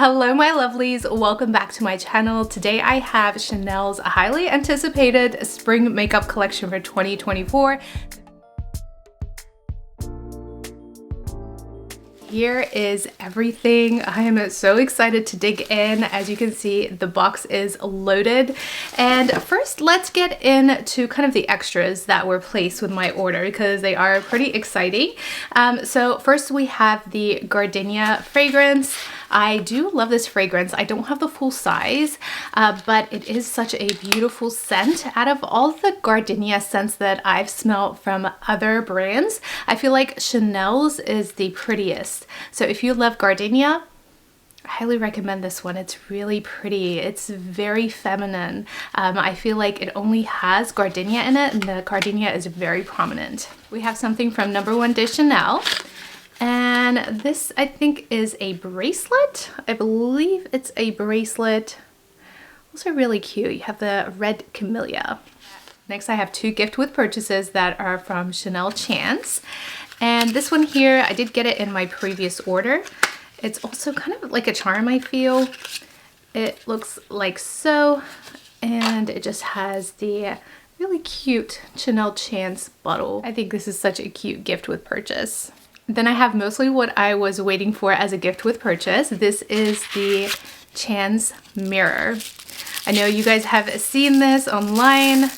Hello my lovelies, welcome back to my channel. Today I have Chanel's highly anticipated spring makeup collection for 2024. Here is everything. I am so excited to dig in. As you can see, the box is loaded. And first, let's get into kind of the extras that were placed with my order because they are pretty exciting. So first we have the Gardenia fragrance. I do love this fragrance. I don't have the full size, but it is such a beautiful scent. Out of all the Gardenia scents that I've smelled from other brands, I feel like Chanel's is the prettiest. So if you love Gardenia, I highly recommend this one. It's really pretty. It's very feminine. I feel like it only has Gardenia in it, and the Gardenia is very prominent. We have something from No. 1 de Chanel. And this, I think, is a bracelet. I believe it's a bracelet. Also really cute. You have the red camellia. Next, I have two gift with purchases that are from Chanel Chance. And this one here, I did get it in my previous order. It's also kind of like a charm, I feel. It looks like so. And it just has the really cute Chanel Chance bottle. I think this is such a cute gift with purchase. Then I have mostly what I was waiting for as a gift with purchase. This is the Chance mirror. I know you guys have seen this online,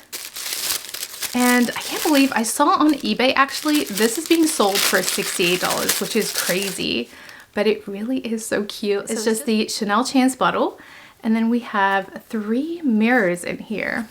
and I can't believe I saw on eBay actually this is being sold for $68, which is crazy, but it really is so cute. It's just the Chanel Chance bottle, and then we have 3 mirrors in here.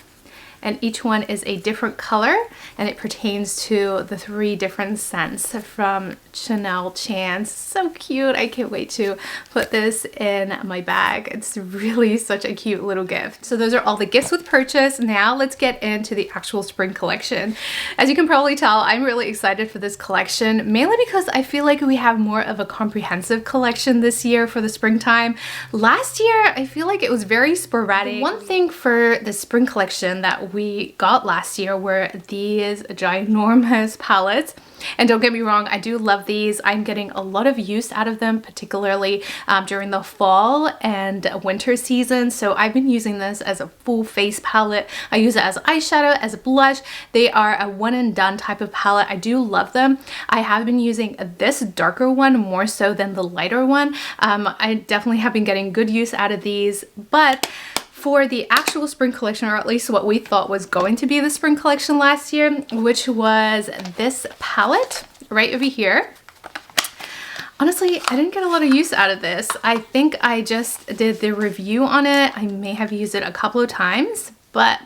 And each one is a different color, and it pertains to the 3 different scents from Chanel Chance. So cute. I can't wait to put this in my bag. It's really such a cute little gift. So those are all the gifts with purchase. Now let's get into the actual spring collection. As you can probably tell, I'm really excited for this collection, mainly because I feel like we have more of a comprehensive collection this year for the springtime. Last year, I feel like it was very sporadic. One thing for the spring collection that we got last year were these ginormous palettes. And don't get me wrong, I do love these. I'm getting a lot of use out of them, particularly during the fall and winter season. So I've been using this as a full face palette. I use it as eyeshadow, as a blush. They are a one and done type of palette. I do love them. I have been using this darker one more so than the lighter one. I definitely have been getting good use out of these, but for the actual spring collection, or at least what we thought was going to be the spring collection last year, which was this palette right over here. Honestly, I didn't get a lot of use out of this. I think I just did the review on it. I may have used it a couple of times, but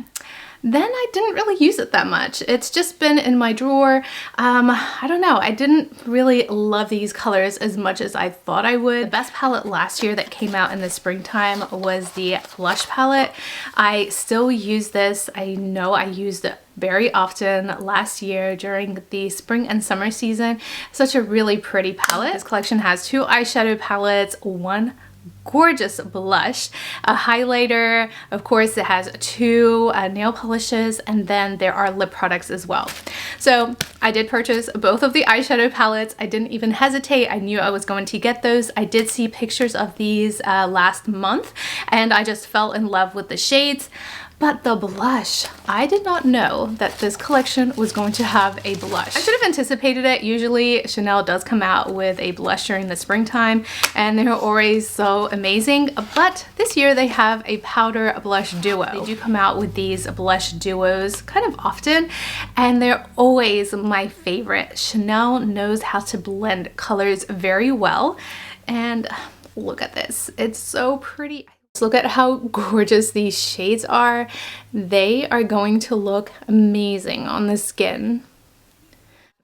then I didn't really use it that much. It's just been in my drawer. I don't know. I didn't really love these colors as much as I thought I would. The best palette last year that came out in the springtime was the blush palette. I still use this. I know I used it very often last year during the spring and summer season. Such a really pretty palette. This collection has 2 eyeshadow palettes, 1 gorgeous blush, a highlighter, of course it has 2 nail polishes, and then there are lip products as well. So I did purchase both of the eyeshadow palettes. I didn't even hesitate. I knew I was going to get those. I did see pictures of these last month, and I just fell in love with the shades. But the blush, I did not know that this collection was going to have a blush. I should have anticipated it. Usually Chanel does come out with a blush during the springtime, and they're always so amazing. But this year they have a powder blush duo. They do come out with these blush duos kind of often, and they're always my favorite. Chanel knows how to blend colors very well, and look at this. It's so pretty. Look at how gorgeous these shades are. They are going to look amazing on the skin.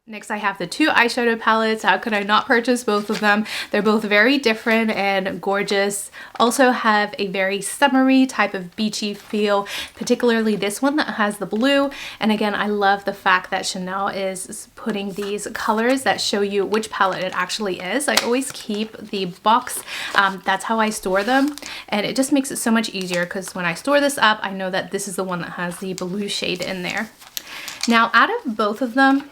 Next, I have the 2 eyeshadow palettes. How could I not purchase both of them? They're both very different and gorgeous. Also have a very summery type of beachy feel, particularly this one that has the blue. And again, I love the fact that Chanel is putting these colors that show you which palette it actually is. I always keep the box. That's how I store them. And it just makes it so much easier because when I store this up, I know that this is the one that has the blue shade in there. Now, out of both of them,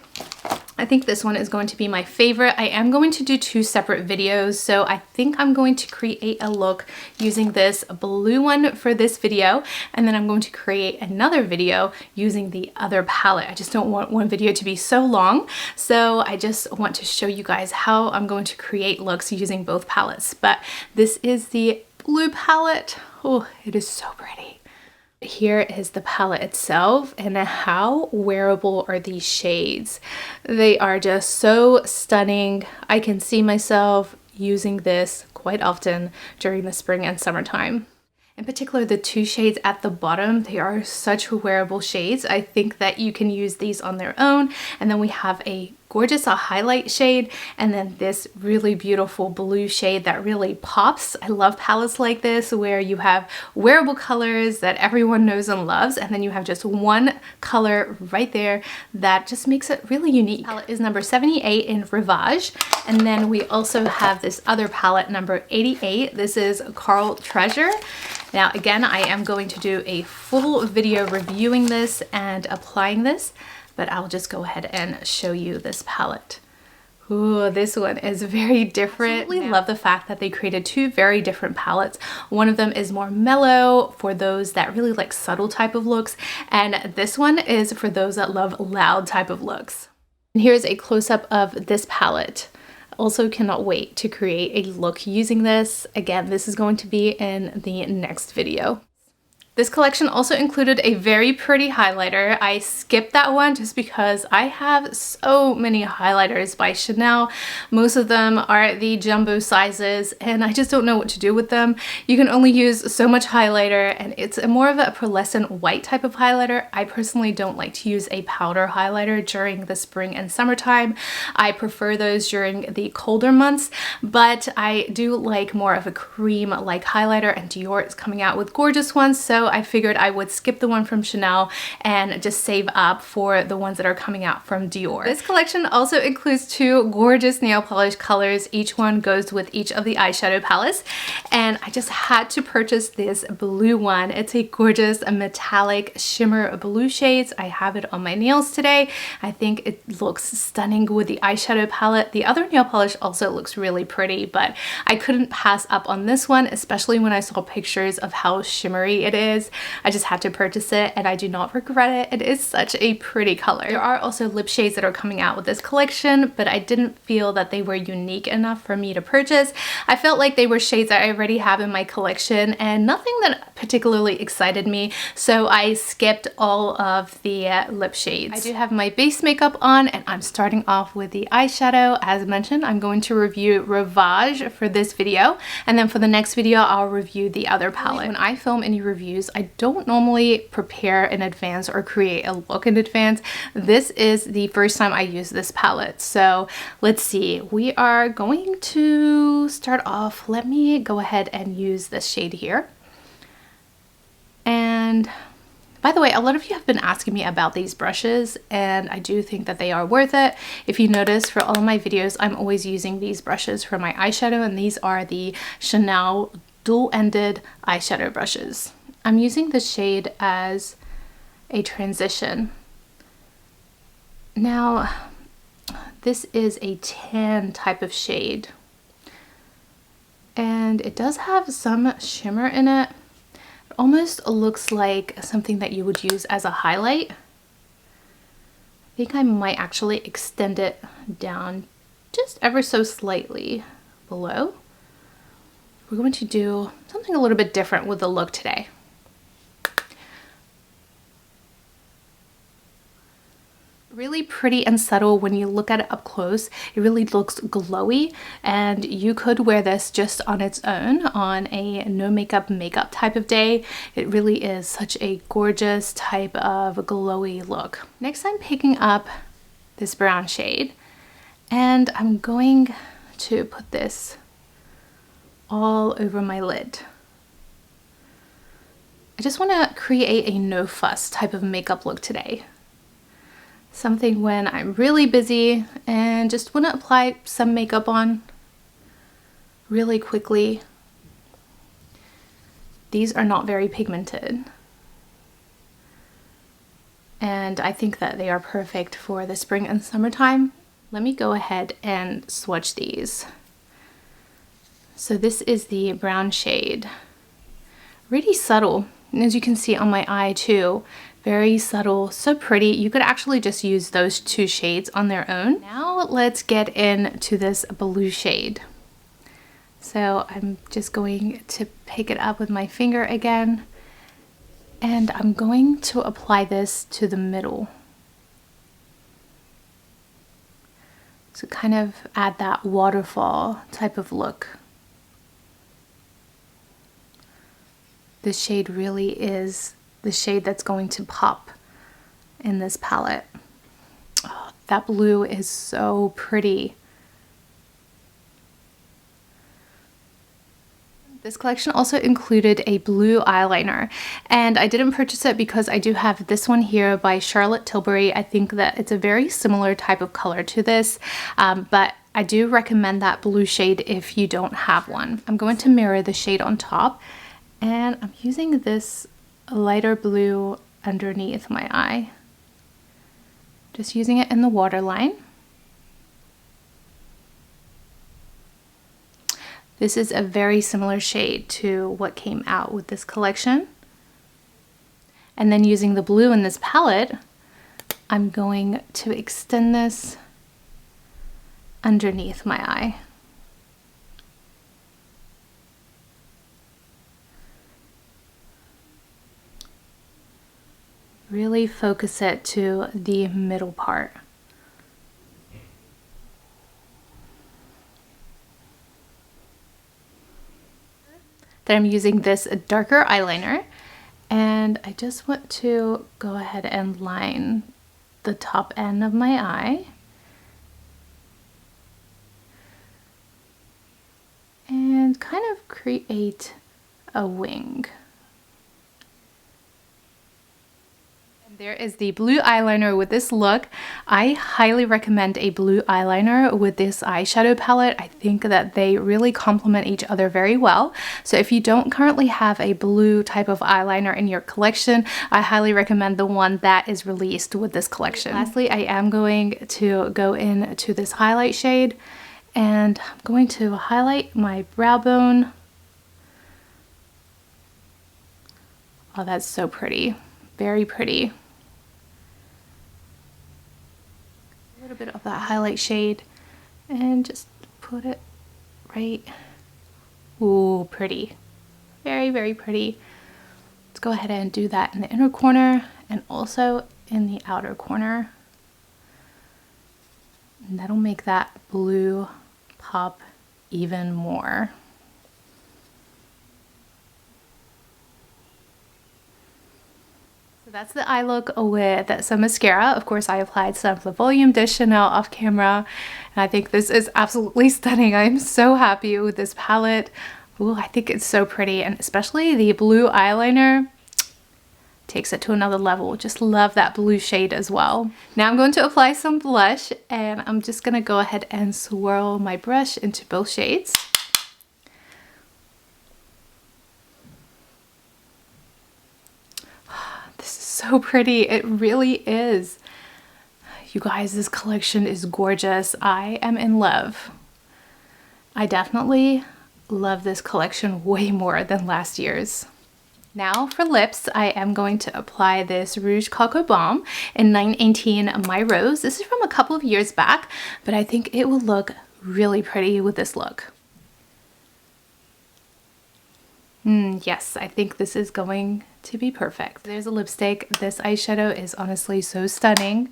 I think this one is going to be my favorite. I am going to do 2 separate videos, so I think I'm going to create a look using this blue one for this video, and then I'm going to create another video using the other palette. I just don't want one video to be so long, so I just want to show you guys how I'm going to create looks using both palettes. But this is the blue palette. Oh, it is so pretty. Here is the palette itself, and how wearable are these shades. They are just so stunning. I can see myself using this quite often during the spring and summertime. In particular, the 2 shades at the bottom, they are such wearable shades. I think that you can use these on their own. And then we have a gorgeous highlight shade, and then this really beautiful blue shade that really pops. I love palettes like this where you have wearable colors that everyone knows and loves, and then you have just one color right there that just makes it really unique. Palette is number 78 in Rivage, and then we also have this other palette, number 88. This is Coral Treasure. Now again, I am going to do a full video reviewing this and applying this, but I'll just go ahead and show you this palette. Ooh, this one is very different. I really love the fact that they created 2 very different palettes. One of them is more mellow for those that really like subtle type of looks, and this one is for those that love loud type of looks. And here's a close-up of this palette. Also cannot wait to create a look using this. Again, this is going to be in the next video. This collection also included a very pretty highlighter. I skipped that one just because I have so many highlighters by Chanel. Most of them are the jumbo sizes, and I just don't know what to do with them. You can only use so much highlighter, and it's more of a pearlescent white type of highlighter. I personally don't like to use a powder highlighter during the spring and summertime. I prefer those during the colder months, but I do like more of a cream-like highlighter, and Dior is coming out with gorgeous ones, so I figured I would skip the one from Chanel and just save up for the ones that are coming out from Dior. This collection also includes 2 gorgeous nail polish colors. Each one goes with each of the eyeshadow palettes, and I just had to purchase this blue one. It's a gorgeous metallic shimmer blue shades. I have it on my nails today. I think it looks stunning with the eyeshadow palette. The other nail polish also looks really pretty, but I couldn't pass up on this one, especially when I saw pictures of how shimmery it is. I just had to purchase it, and I do not regret it. It is such a pretty color. There are also lip shades that are coming out with this collection, but I didn't feel that they were unique enough for me to purchase. I felt like they were shades that I already have in my collection and nothing that particularly excited me, so I skipped all of the lip shades. I do have my base makeup on, and I'm starting off with the eyeshadow. As mentioned, I'm going to review Rivage for this video, and then for the next video I'll review the other palette. When I film any reviews, I don't normally prepare in advance or create a look in advance. This is the first time I use this palette, so let's see. We are going to start off. Let me go ahead and use this shade here. And by the way, a lot of you have been asking me about these brushes, and I do think that they are worth it. If you notice, for all of my videos, I'm always using these brushes for my eyeshadow, and these are the Chanel dual-ended eyeshadow brushes. I'm using the shade as a transition. Now, this is a tan type of shade, and it does have some shimmer in it. It almost looks like something that you would use as a highlight. I think I might actually extend it down just ever so slightly below. We're going to do something a little bit different with the look today. Really pretty and subtle when you look at it up close. It really looks glowy, and you could wear this just on its own on a no makeup type of day. It really is such a gorgeous type of glowy look. Next, I'm picking up this brown shade, and I'm going to put this all over my lid. I just want to create a no fuss type of makeup look today. Something when I'm really busy and just want to apply some makeup on really quickly. These are not very pigmented, and I think that they are perfect for the spring and summertime. Let me go ahead and swatch these. So this is the brown shade. Really subtle, and as you can see on my eye too, very subtle, so pretty. You could actually just use those two shades on their own. Now let's get into this blue shade. So I'm just going to pick it up with my finger again, and I'm going to apply this to the middle. So kind of add that waterfall type of look. This shade really is the shade that's going to pop in this palette. Oh, that blue is so pretty. This collection also included a blue eyeliner, and I didn't purchase it because I do have this one here by Charlotte Tilbury. I think that it's a very similar type of color to this, but I do recommend that blue shade if you don't have one. I'm going to mirror the shade on top, and I'm using this lighter blue underneath my eye. Just using it in the waterline. This is a very similar shade to what came out with this collection. And then using the blue in this palette, I'm going to extend this underneath my eye. Really focus it to the middle part. Then I'm using this darker eyeliner, and I just want to go ahead and line the top end of my eye. And kind of create a wing. There is the blue eyeliner with this look. I highly recommend a blue eyeliner with this eyeshadow palette. I think that they really complement each other very well. So if you don't currently have a blue type of eyeliner in your collection, I highly recommend the one that is released with this collection. Lastly, I am going to go into this highlight shade, and I'm going to highlight my brow bone. Oh, that's so pretty. Very pretty. A little bit of that highlight shade and just put it right. Ooh, pretty. Very, very pretty. Let's go ahead and do that in the inner corner and also in the outer corner. And that'll make that blue pop even more. That's the eye look with some mascara. Of course, I applied some of the Volume de Chanel off camera, and I think this is absolutely stunning. I'm so happy with this palette. Ooh, I think it's so pretty, and especially the blue eyeliner takes it to another level. Just love that blue shade as well. Now I'm going to apply some blush, and I'm just gonna go ahead and swirl my brush into both shades. So pretty, it really is. You guys, this collection is gorgeous. I am in love. I definitely love this collection way more than last year's. Now for lips, I am going to apply this Rouge Coco Baume in 918 My Rose. This is from a couple of years back, but I think it will look really pretty with this look. Yes, I think this is going to be perfect. There's a lipstick. This eyeshadow is honestly so stunning.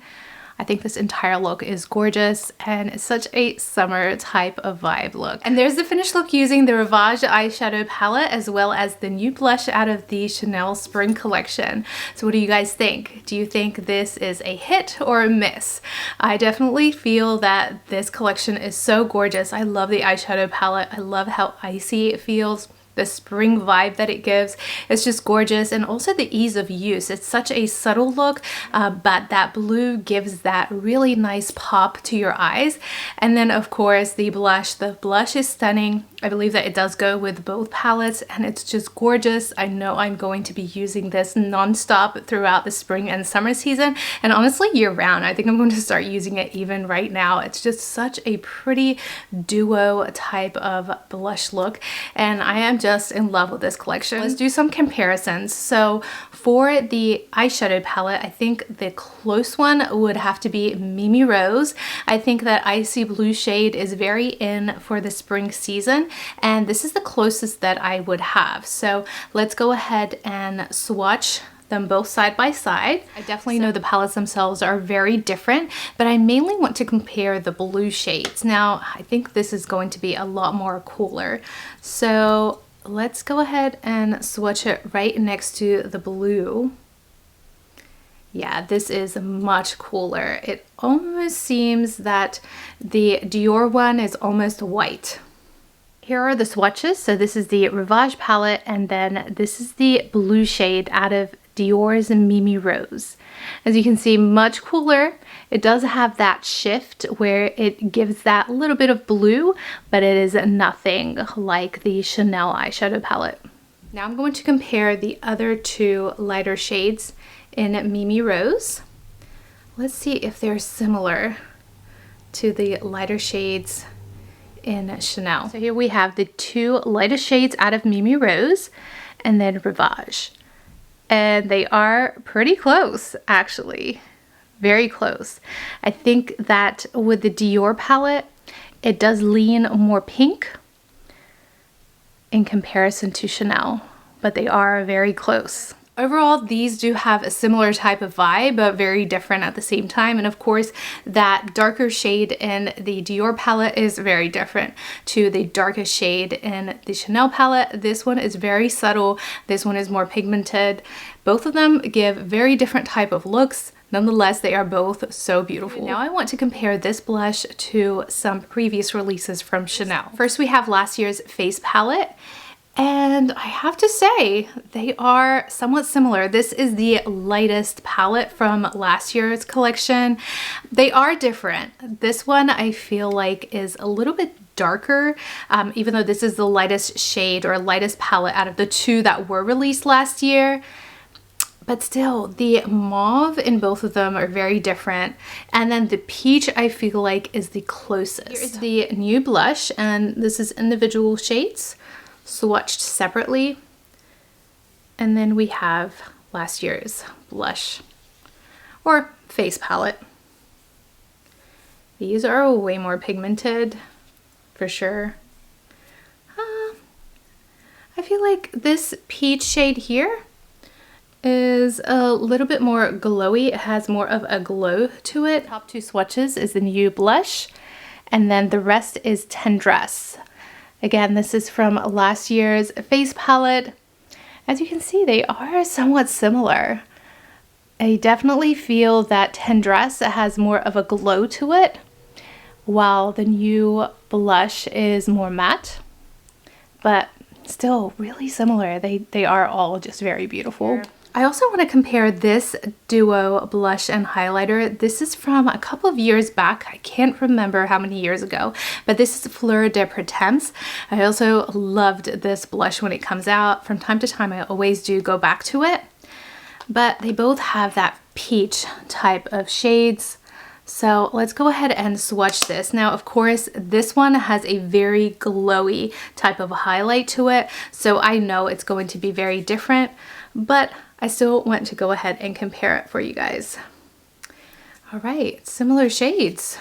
I think this entire look is gorgeous, and it's such a summer type of vibe look. And there's the finished look using the Rivage eyeshadow palette as well as the new blush out of the Chanel Spring collection. So what do you guys think? Do you think this is a hit or a miss? I definitely feel that this collection is so gorgeous. I love the eyeshadow palette. I love how icy it feels. the spring vibe that it gives. It's just gorgeous, and also the ease of use. It's such a subtle look, but that blue gives that really nice pop to your eyes. And then of course the blush is stunning. I believe that it does go with both palettes, and it's just gorgeous. I know I'm going to be using this non-stop throughout the spring and summer season, and honestly year round. I think I'm going to start using it even right now. It's just such a pretty duo type of blush look, and I am just in love with this collection. Let's do some comparisons. So for the eyeshadow palette, I think the close one would have to be Mimi Rose. I think that Icy Blue shade is very in for the spring season, and this is the closest that I would have. So let's go ahead and swatch them both side by side. I definitely know the palettes themselves are very different, but I mainly want to compare the blue shades. Now, I think this is going to be a lot more cooler. So let's go ahead and swatch it right next to the blue. Yeah, this is much cooler. It almost seems that the Dior one is almost white. Here are the swatches. So this is the Rivage palette, and then this is the blue shade out of Dior's Mimi Rose. As you can see, much cooler. It does have that shift where it gives that little bit of blue, but it is nothing like the Chanel eyeshadow palette. Now I'm going to compare the other two lighter shades in Mimi Rose. Let's see if they're similar to the lighter shades in Chanel. So here we have the two lightest shades out of Mimi Rose and then Rivage. And they are pretty close, actually. Very close. I think that with the Dior palette, it does lean more pink in comparison to Chanel, but they are very close. Overall, these do have a similar type of vibe, but very different at the same time. And of course, that darker shade in the Dior palette is very different to the darkest shade in the Chanel palette. This one is very subtle. This one is more pigmented. Both of them give very different type of looks. Nonetheless, they are both so beautiful. Now I want to compare this blush to some previous releases from Chanel. First, we have last year's Face palette. And I have to say, they are somewhat similar. This is the lightest palette from last year's collection. They are different. This one I feel like is a little bit darker, even though this is the lightest shade or lightest palette out of the two that were released last year. But still, the mauve in both of them are very different. And then the peach I feel like is the closest. Here's the new blush, and this is individual shades swatched separately. And then we have last year's blush or face palette. These are way more pigmented for sure. I feel like this peach shade here is a little bit more glowy. It has more of a glow to it. Top two swatches is the new blush, and then the rest is Tendresse. Again, this is from last year's face palette. As you can see, they are somewhat similar. I definitely feel that Tendresse has more of a glow to it, while the new blush is more matte, but still really similar. They are all just very beautiful. I also want to compare this duo blush and highlighter. This is from a couple of years back. I can't remember how many years ago, but this is Fleur de Prétense. I also loved this blush when it comes out. From time to time, I always do go back to it, but they both have that peach type of shades. So let's go ahead and swatch this. Now, of course, this one has a very glowy type of highlight to it, so I know it's going to be very different, but I still want to go ahead and compare it for you guys. All right, similar shades.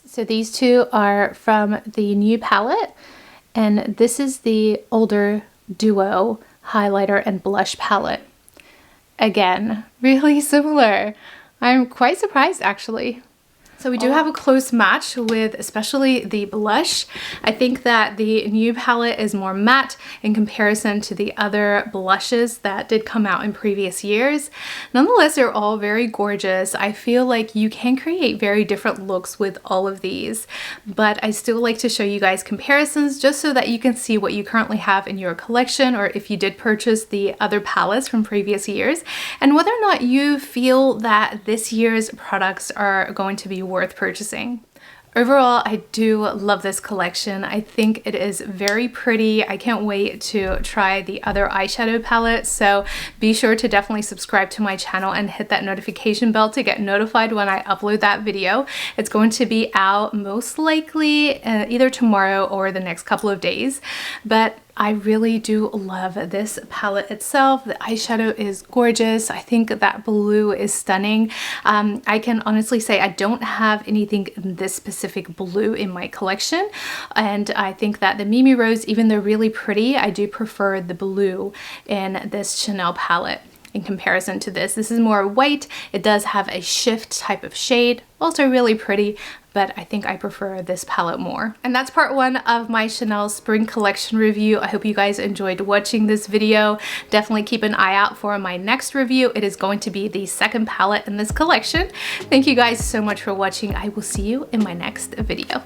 So these two are from the new palette, and this is the older duo highlighter and blush palette. Again, really similar. I'm quite surprised actually. So we do have a close match with especially the blush. I think that the new palette is more matte in comparison to the other blushes that did come out in previous years. Nonetheless, they're all very gorgeous. I feel like you can create very different looks with all of these, but I still like to show you guys comparisons just so that you can see what you currently have in your collection, or if you did purchase the other palettes from previous years, and whether or not you feel that this year's products are going to be worth purchasing. Overall, I do love this collection. I think it is very pretty. I can't wait to try the other eyeshadow palette, so be sure to definitely subscribe to my channel and hit that notification bell to get notified when I upload that video. It's going to be out most likely either tomorrow or the next couple of days, but I really do love this palette itself. The eyeshadow is gorgeous. I think that blue is stunning. I can honestly say I don't have anything in this specific blue in my collection, and I think that the Mimi Rose, even though really pretty, I do prefer the blue in this Chanel palette. In comparison to this is more white. It does have a shift type of shade, also really pretty, but I think I prefer this palette more. And that's part one of my Chanel spring collection review. I hope you guys enjoyed watching this video. Definitely keep an eye out for my next review. It is going to be the second palette in this collection. Thank you guys so much for watching. I will see you in my next video.